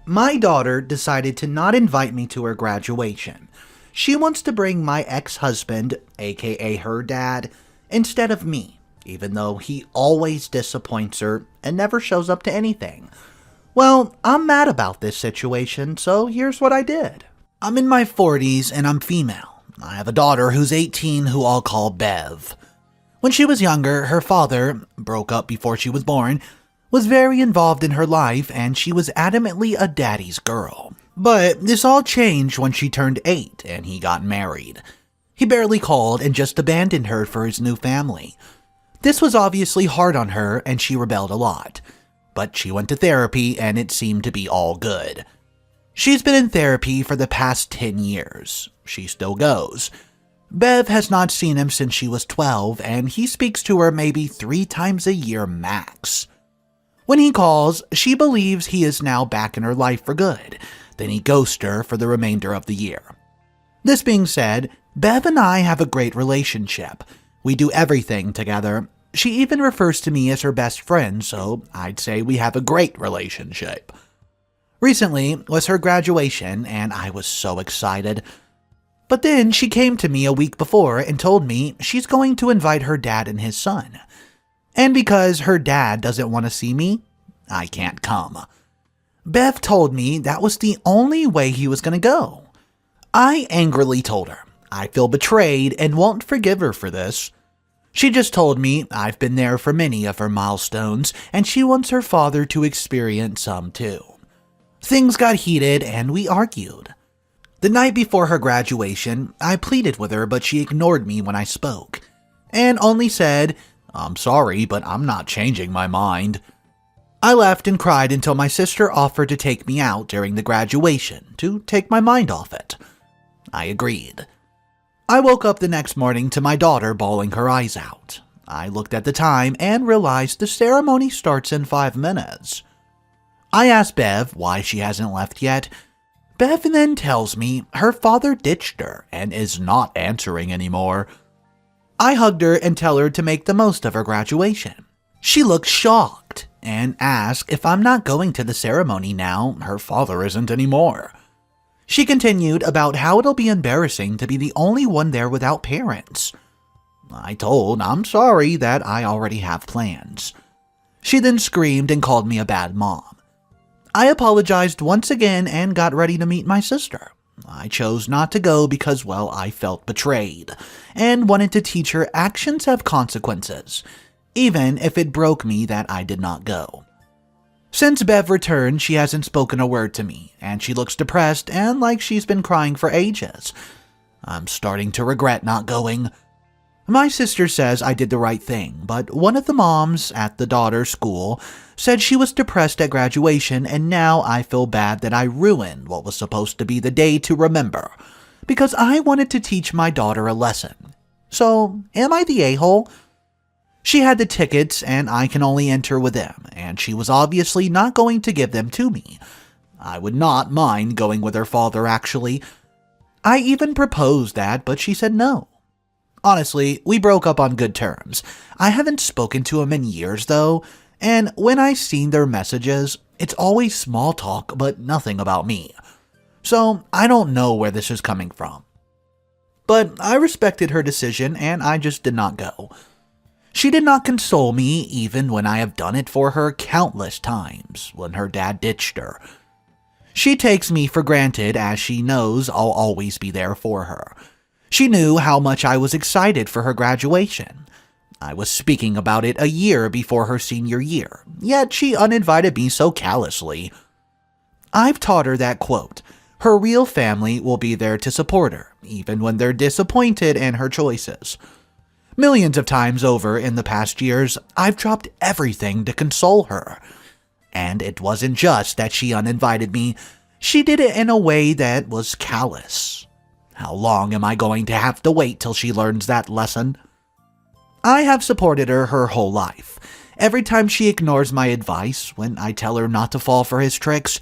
My daughter decided to not invite me to her graduation. She wants to bring my ex-husband, aka her dad, instead of me, even though he always disappoints her and never shows up to anything. Well, I'm mad about this situation, so here's what I did. I'm in my 40s and I'm female. I have a daughter who's 18 who I'll call Bev. When she was younger, her father, broke up before she was born, was very involved in her life and she was adamantly a daddy's girl. But this all changed when she turned 8 and he got married. He barely called and just abandoned her for his new family. This was obviously hard on her and she rebelled a lot. But she went to therapy and it seemed to be all good. She's been in therapy for the past 10 years. She still goes. Bev has not seen him since she was 12 and he speaks to her maybe 3 times a year max. When he calls, she believes he is now back in her life for good. Then he ghosts her for the remainder of the year. This being said, Bev and I have a great relationship. We do everything together. She even refers to me as her best friend, so I'd say we have a great relationship. Recently was her graduation, and I was so excited. But then she came to me a week before and told me she's going to invite her dad and his son. And because her dad doesn't want to see me, I can't come. Bev told me that was the only way he was going to go. I angrily told her I feel betrayed and won't forgive her for this. She just told me I've been there for many of her milestones and she wants her father to experience some too. Things got heated and we argued. The night before her graduation, I pleaded with her but she ignored me when I spoke and only said, "I'm sorry, but I'm not changing my mind." I left and cried until my sister offered to take me out during the graduation to take my mind off it. I agreed. I woke up the next morning to my daughter bawling her eyes out. I looked at the time and realized the ceremony starts in 5 minutes. I asked Bev why she hasn't left yet. Bev then tells me her father ditched her and is not answering anymore. I hugged her and tell her to make the most of her graduation. She looks shocked and asks if I'm not going to the ceremony now her father isn't anymore. She continued about how it'll be embarrassing to be the only one there without parents. I told I'm sorry that I already have plans. She then screamed and called me a bad mom. I apologized once again and got ready to meet my sister. I chose not to go because, well, I felt betrayed and wanted to teach her actions have consequences, even if it broke me that I did not go. Since Bev returned, she hasn't spoken a word to me, and she looks depressed and like she's been crying for ages. I'm starting to regret not going. My sister says I did the right thing, but one of the moms at the daughter's school said she was depressed at graduation and now I feel bad that I ruined what was supposed to be the day to remember, because I wanted to teach my daughter a lesson. So, am I the a-hole? She had the tickets and I can only enter with them, and she was obviously not going to give them to me. I would not mind going with her father actually. I even proposed that, but she said no. Honestly, we broke up on good terms. I haven't spoken to him in years though, and when I seen their messages, it's always small talk but nothing about me. So I don't know where this is coming from. But I respected her decision and I just did not go. She did not console me even when I have done it for her countless times when her dad ditched her. She takes me for granted as she knows I'll always be there for her. She knew how much I was excited for her graduation. I was speaking about it a year before her senior year, yet she uninvited me so callously. I've taught her that, quote, her real family will be there to support her, even when they're disappointed in her choices. Millions of times over in the past years, I've dropped everything to console her. And it wasn't just that she uninvited me, she did it in a way that was callous. How long am I going to have to wait till she learns that lesson? I have supported her whole life. Every time she ignores my advice when I tell her not to fall for his tricks,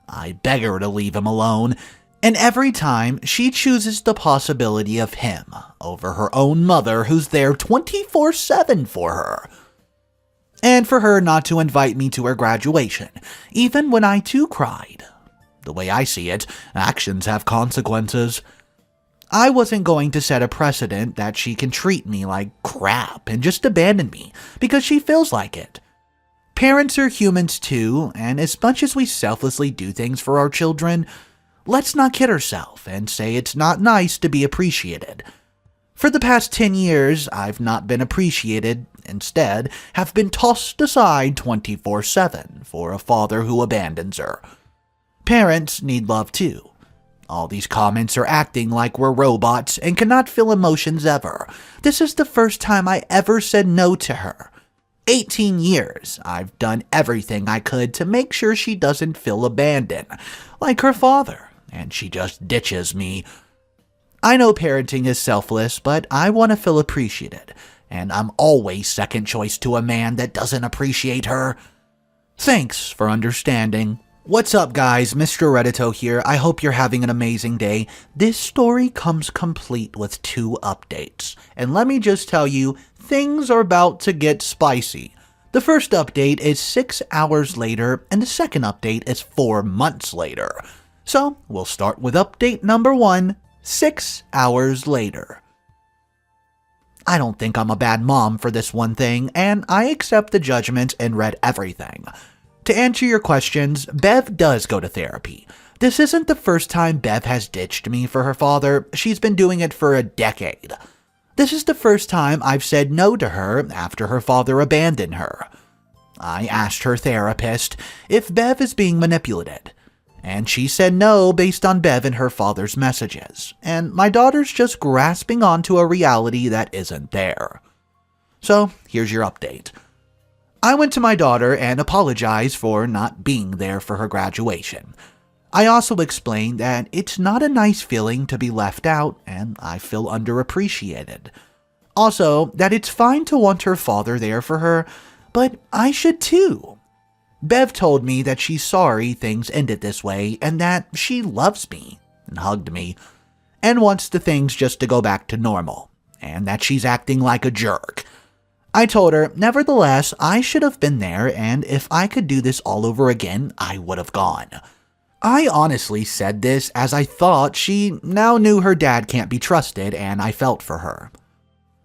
I beg her to leave him alone. And every time she chooses the possibility of him over her own mother who's there 24/7 for her. And for her not to invite me to her graduation, even when I too cried. The way I see it, actions have consequences. I wasn't going to set a precedent that she can treat me like crap and just abandon me because she feels like it. Parents are humans too, and as much as we selflessly do things for our children, let's not kid ourselves and say it's not nice to be appreciated. For the past 10 years, I've not been appreciated, instead, have been tossed aside 24/7 for a father who abandons her. Parents need love too. All these comments are acting like we're robots and cannot feel emotions ever. This is the first time I ever said no to her. 18 years, I've done everything I could to make sure she doesn't feel abandoned, like her father, and she just ditches me. I know parenting is selfless, but I want to feel appreciated, and I'm always second choice to a man that doesn't appreciate her. Thanks for understanding. What's up guys, Mr. Reddito here. I hope you're having an amazing day. This story comes complete with 2 updates, and let me just tell you, things are about to get spicy. The first update is 6 hours later, and the second update is 4 months later. So, we'll start with update number 1, 6 hours later. I don't think I'm a bad mom for this one thing, and I accept the judgment and read everything. To answer your questions, Bev does go to therapy. This isn't the first time Bev has ditched me for her father. She's been doing it for a decade. This is the first time I've said no to her after her father abandoned her. I asked her therapist if Bev is being manipulated, and she said no based on Bev and her father's messages, and my daughter's just grasping onto a reality that isn't there. So, here's your update. I went to my daughter and apologized for not being there for her graduation. I also explained that it's not a nice feeling to be left out and I feel underappreciated. Also, that it's fine to want her father there for her, but I should too. Bev told me that she's sorry things ended this way and that she loves me and hugged me and wants the things just to go back to normal and that she's acting like a jerk. I told her, nevertheless, I should have been there, and if I could do this all over again, I would have gone. I honestly said this as I thought she now knew her dad can't be trusted, and I felt for her.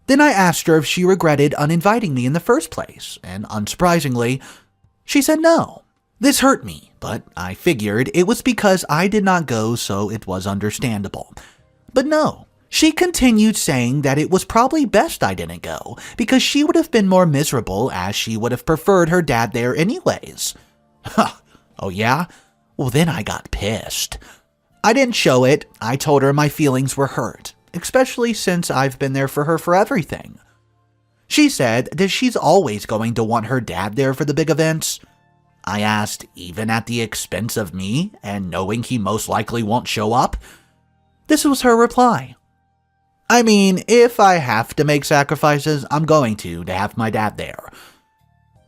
Then I asked her if she regretted uninviting me in the first place, and unsurprisingly, she said no. This hurt me, but I figured it was because I did not go, so it was understandable. But no. She continued saying that it was probably best I didn't go, because she would have been more miserable as she would have preferred her dad there anyways. Huh, oh yeah? Well then I got pissed. I didn't show it, I told her my feelings were hurt, especially since I've been there for her for everything. She said that she's always going to want her dad there for the big events. I asked, even at the expense of me, and knowing he most likely won't show up? This was her reply. I mean, if I have to make sacrifices, I'm going to have my dad there.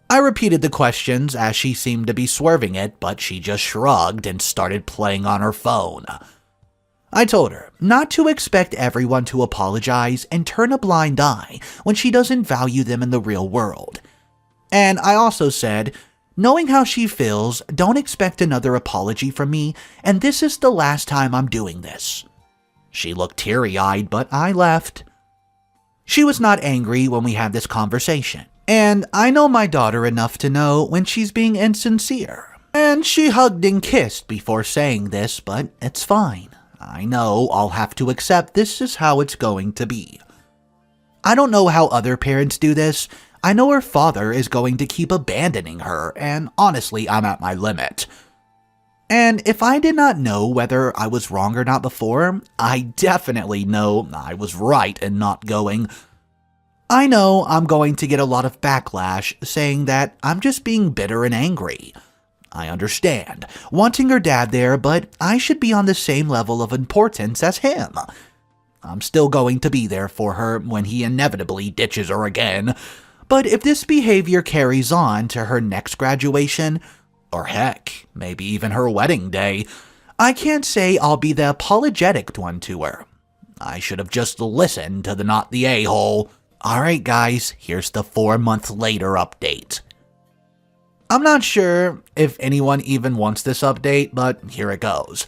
I repeated the questions as she seemed to be swerving it, but she just shrugged and started playing on her phone. I told her not to expect everyone to apologize and turn a blind eye when she doesn't value them in the real world. And I also said, knowing how she feels, don't expect another apology from me, and this is the last time I'm doing this. She looked teary-eyed, but I left. She was not angry when we had this conversation, and I know my daughter enough to know when she's being insincere. And she hugged and kissed before saying this, but it's fine. I know I'll have to accept this is how it's going to be. I don't know how other parents do this. I know her father is going to keep abandoning her, and honestly, I'm at my limit. And if I did not know whether I was wrong or not before, I definitely know I was right in not going. I know I'm going to get a lot of backlash saying that I'm just being bitter and angry. I understand, wanting her dad there, but I should be on the same level of importance as him. I'm still going to be there for her when he inevitably ditches her again. But if this behavior carries on to her next graduation, or heck, maybe even her wedding day, I can't say I'll be the apologetic one to her. I should have just listened to the not the a-hole. Alright guys, here's the 4 month later update. I'm not sure if anyone even wants this update, but here it goes.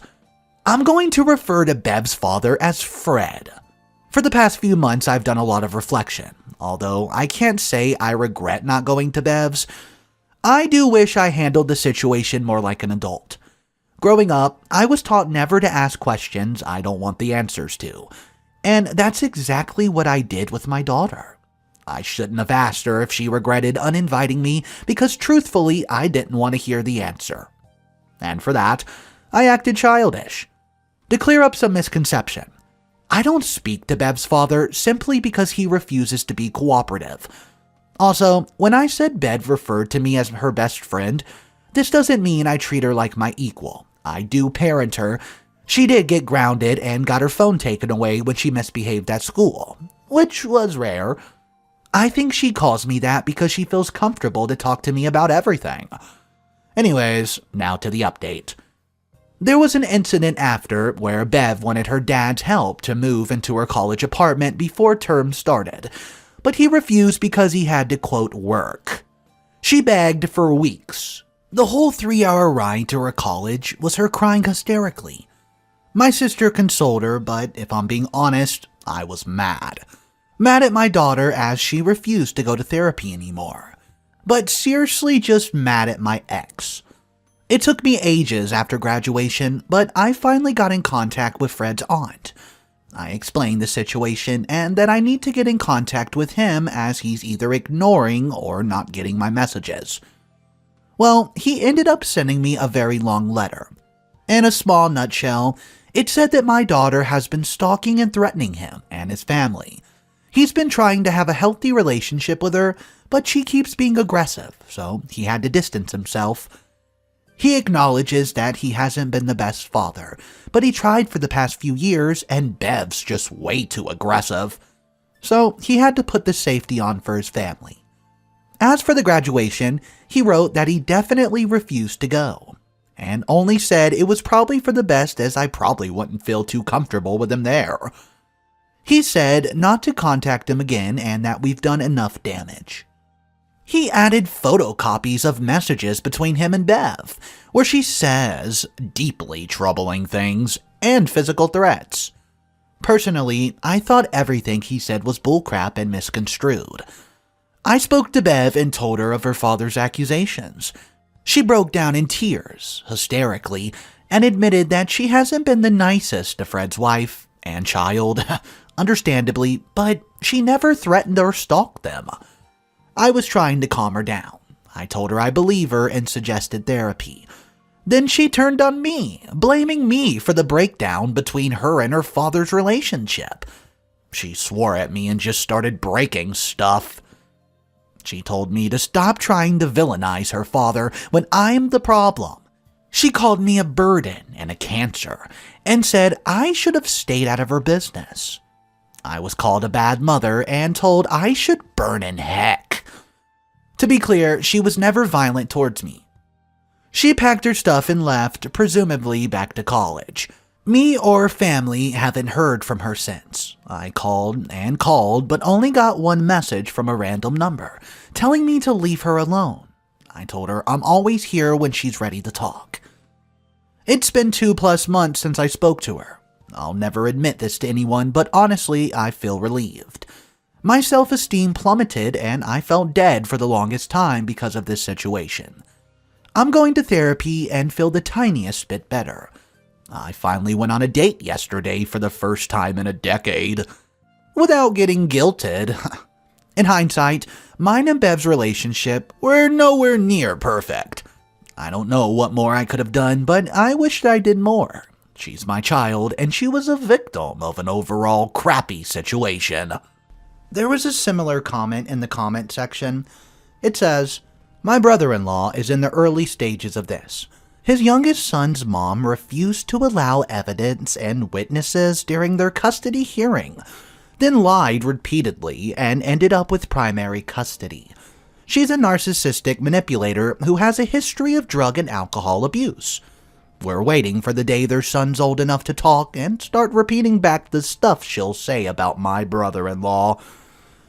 I'm going to refer to Bev's father as Fred. For the past few months, I've done a lot of reflection. Although I can't say I regret not going to Bev's, I do wish I handled the situation more like an adult. Growing up, I was taught never to ask questions I don't want the answers to. And that's exactly what I did with my daughter. I shouldn't have asked her if she regretted uninviting me because truthfully, I didn't want to hear the answer. And for that, I acted childish. To clear up some misconception, I don't speak to Bev's father simply because he refuses to be cooperative. Also, when I said Bev referred to me as her best friend, this doesn't mean I treat her like my equal. I do parent her. She did get grounded and got her phone taken away when she misbehaved at school, which was rare. I think she calls me that because she feels comfortable to talk to me about everything. Anyways, now to the update. There was an incident after where Bev wanted her dad's help to move into her college apartment before term started, but he refused because he had to, quote, work. She begged for weeks. The whole 3-hour ride to her college was her crying hysterically. My sister consoled her, but if I'm being honest, I was mad. Mad at my daughter as she refused to go to therapy anymore. But seriously just mad at my ex. It took me ages after graduation, but I finally got in contact with Fred's aunt. I explained the situation and that I need to get in contact with him as he's either ignoring or not getting my messages. Well, he ended up sending me a very long letter. In a small nutshell, it said that my daughter has been stalking and threatening him and his family. He's been trying to have a healthy relationship with her, but she keeps being aggressive, so he had to distance himself. He acknowledges that he hasn't been the best father, but he tried for the past few years and Bev's just way too aggressive. So he had to put the safety on for his family. As for the graduation, he wrote that he definitely refused to go, and only said it was probably for the best as I probably wouldn't feel too comfortable with him there. He said not to contact him again and that we've done enough damage. He added photocopies of messages between him and Bev, where she says deeply troubling things and physical threats. Personally, I thought everything he said was bullcrap and misconstrued. I spoke to Bev and told her of her father's accusations. She broke down in tears, hysterically, and admitted that she hasn't been the nicest to Fred's wife and child, understandably, but she never threatened or stalked them. I was trying to calm her down. I told her I believe her and suggested therapy. Then she turned on me, blaming me for the breakdown between her and her father's relationship. She swore at me and just started breaking stuff. She told me to stop trying to villainize her father when I'm the problem. She called me a burden and a cancer and said I should have stayed out of her business. I was called a bad mother and told I should burn in heck. To be clear, she was never violent towards me. She packed her stuff and left, presumably back to college. Me or family haven't heard from her since. I called and called, but only got one message from a random number, telling me to leave her alone. I told her I'm always here when she's ready to talk. It's been 2+ months since I spoke to her. I'll never admit this to anyone, but honestly, I feel relieved. My self-esteem plummeted and I felt dead for the longest time because of this situation. I'm going to therapy and feel the tiniest bit better. I finally went on a date yesterday for the first time in a decade, without getting guilted. In hindsight, mine and Bev's relationship were nowhere near perfect. I don't know what more I could have done, but I wished I did more. She's my child, and she was a victim of an overall crappy situation. There was a similar comment in the comment section. It says, my brother-in-law is in the early stages of this. His youngest son's mom refused to allow evidence and witnesses during their custody hearing, then lied repeatedly and ended up with primary custody. She's a narcissistic manipulator who has a history of drug and alcohol abuse. We're waiting for the day their son's old enough to talk and start repeating back the stuff she'll say about my brother-in-law.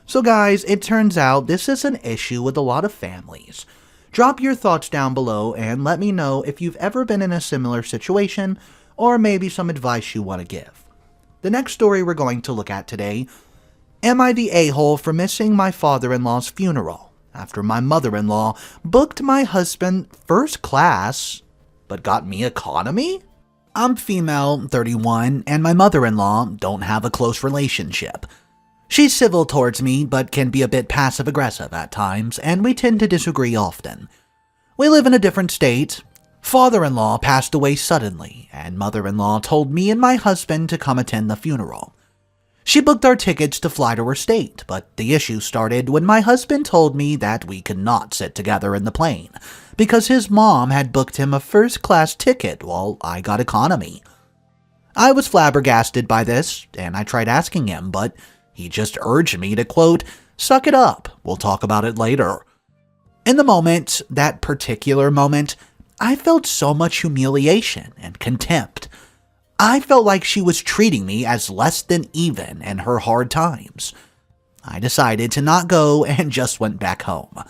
So guys, it turns out this is an issue with a lot of families. Drop your thoughts down below and let me know if you've ever been in a similar situation or maybe some advice you want to give. The next story we're going to look at today: am I the a-hole for missing my father-in-law's funeral after my mother-in-law booked my husband first class but got me economy? I'm female, 31, and my mother-in-law don't have a close relationship. She's civil towards me, but can be a bit passive-aggressive at times, and we tend to disagree often. We live in a different state. Father-in-law passed away suddenly, and mother-in-law told me and my husband to come attend the funeral. She booked our tickets to fly to her state, but the issue started when my husband told me that we could not sit together in the plane, because his mom had booked him a first-class ticket while I got economy. I was flabbergasted by this, and I tried asking him, but he just urged me to, quote, "suck it up, we'll talk about it later." In the moment, that particular moment, I felt so much humiliation and contempt. I felt like she was treating me as less than even in her hard times. I decided to not go and just went back home.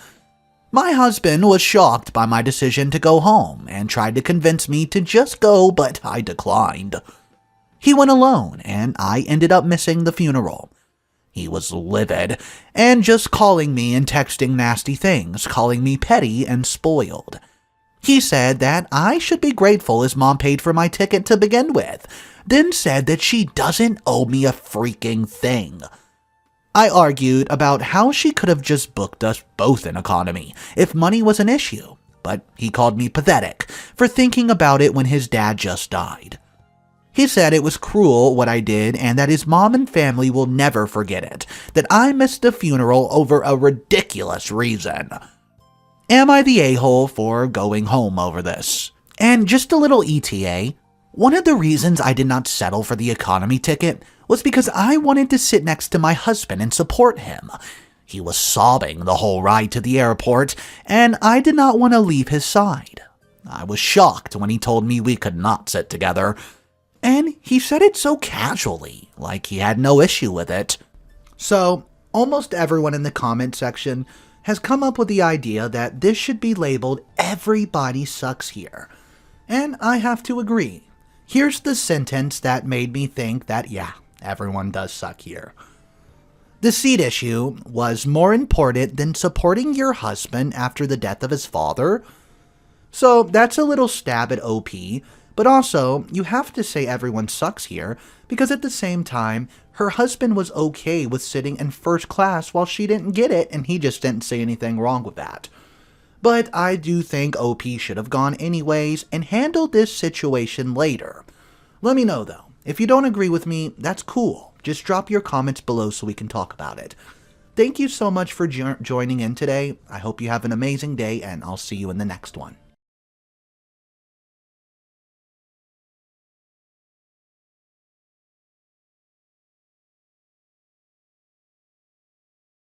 My husband was shocked by my decision to go home and tried to convince me to just go, but I declined. He went alone, and I ended up missing the funeral. He was livid, and just calling me and texting nasty things, calling me petty and spoiled. He said that I should be grateful his mom paid for my ticket to begin with, then said that she doesn't owe me a freaking thing. I argued about how she could have just booked us both in economy if money was an issue, but he called me pathetic for thinking about it when his dad just died. He said it was cruel what I did and that his mom and family will never forget it, that I missed the funeral over a ridiculous reason. Am I the a-hole for going home over this? And just a little ETA, one of the reasons I did not settle for the economy ticket was because I wanted to sit next to my husband and support him. He was sobbing the whole ride to the airport, and I did not want to leave his side. I was shocked when he told me we could not sit together. And he said it so casually, like he had no issue with it. So, almost everyone in the comment section has come up with the idea that this should be labeled "Everybody Sucks Here." And I have to agree. Here's the sentence that made me think that, yeah, everyone does suck here. The seat issue was more important than supporting your husband after the death of his father. So, that's a little stab at OP. But also, you have to say everyone sucks here, because at the same time, her husband was okay with sitting in first class while she didn't get it, and he just didn't say anything wrong with that. But I do think OP should have gone anyways and handled this situation later. Let me know though. If you don't agree with me, that's cool. Just drop your comments below so we can talk about it. Thank you so much for joining in today. I hope you have an amazing day, and I'll see you in the next one.